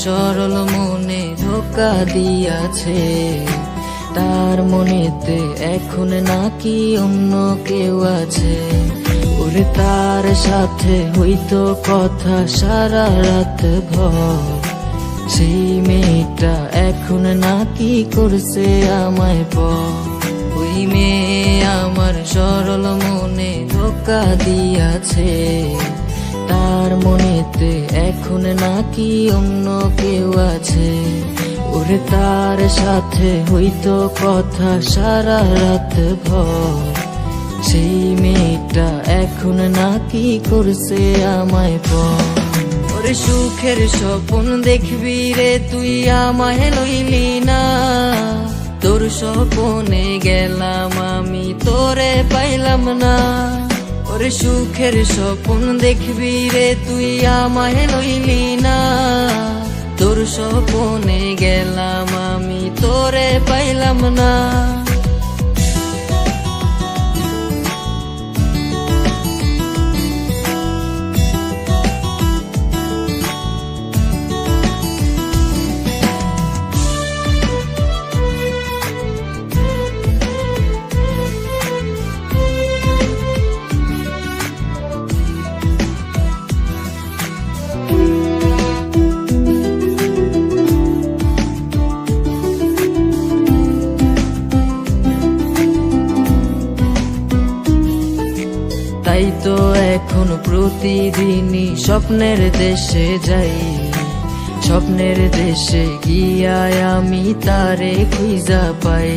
সরল মনে ধোকা দিয়াছে, তার মনেতে এখন নাকি অন্য কেউ আছে। ওরে তার সাথে হইতো কথা সারা রাত ভর, সেই মেয়েটা এখন নাকি করছে আমায় পর। ওই মেয়ে আমার সরল মনে ধোকা দিয়াছে, তার মনেতে এখন নাকি অন্য কেউ আছে। ওরে তার সাথে হইতো কথা সারা রাত ভর, সেই মেয়েটা এখন নাকি করছে আমায় পর। ওরে সুখের স্বপ্ন দেখবি রে তুই আমায় লইলি না, তোর স্বপ্নে গেলাম আমি তোরে পাইলাম না। ওরে সুখের স্বপ্ন দেখবি রে তুই আমায় লইলি না, তোর স্বপ্নে গেলাম আমি তোরে পাইলাম না। তাই তো এখন প্রতিদিনই স্বপ্নের দেশে যাই, স্বপ্নের দেশে গিয়ায় আমি তারে খুঁজা পাই।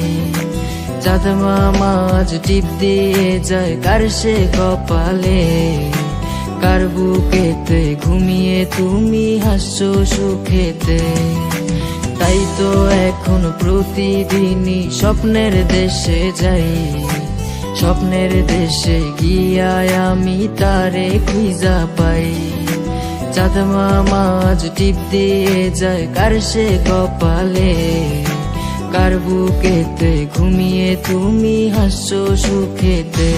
চাঁদ মামা আজ টিপ দিয়ে যায় কার সে কপালে, কার বুকেতে ঘুমিয়ে তুমি হাসছো সুখেতে। তাই তো এখন প্রতিদিনই স্বপ্নের দেশে যাই, স্বপ্নের দেশে গিয়ায় আমি তারে খুঁজা পাই। চাঁদ মামা আজ টিপ দিয়ে যায় কার সে কপালে, কার বুকেতে ঘুমিয়ে তুমি হাসছো সুখেতে।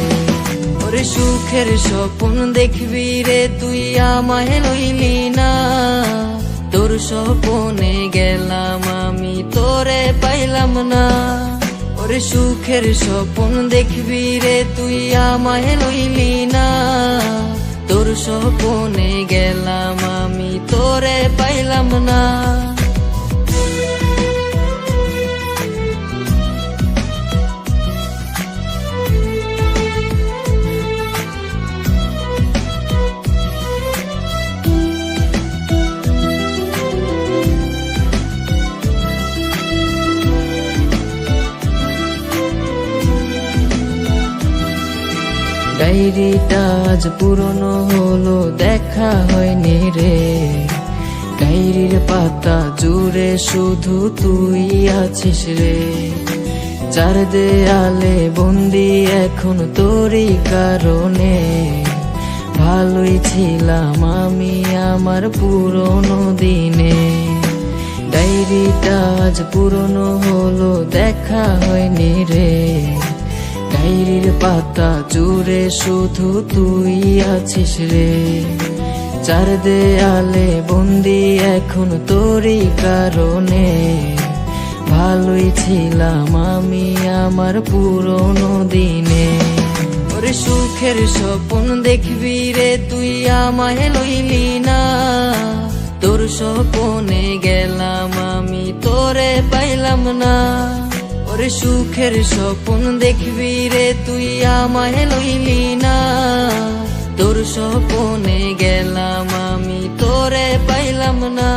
ওরে সুখের স্বপ্ন দেখবি রে তুই আমায় লইলি না, তোর স্বপ্নে গেলাম আমি তোরে পাইলাম না। ওরে সুখের স্বপ্ন দেখবি রে তুই আমায় লইলি না, তোর স্বপ্নে গেলাম আমি তোরে পাইলাম না। ডায়েরিটা আজ পুরনো হলো দেখা হয়নি রে, ডায়েরির পাতা জুড়ে শুধু তুই আছিস রে। চার দেয়ালে বন্দি এখন তোরই কারণে, ভালোই ছিলাম আমি আমার পুরনো দিনে। ডায়েরিটা আজ পুরনো হলো দেখা হয়নি রে, ডায়েরির পাতা জুড়ে শুধু তুই আছিস রে। চার দেয়ালে বন্দি এখন তোরই কারণে, ভালোই ছিলাম আমি আমার পুরনো দিনে। ওরে সুখের স্বপ্ন দেখবি রে তুই আমায় লইলি না, তোর স্বপ্নে গেলাম আমি তোরে পাইলাম না। ওরে সুখের স্বপ্ন দেখবি রে তুই আমায় লইলি না, তোর স্বপ্নে গেলাম আমি তোরে পাইলাম না।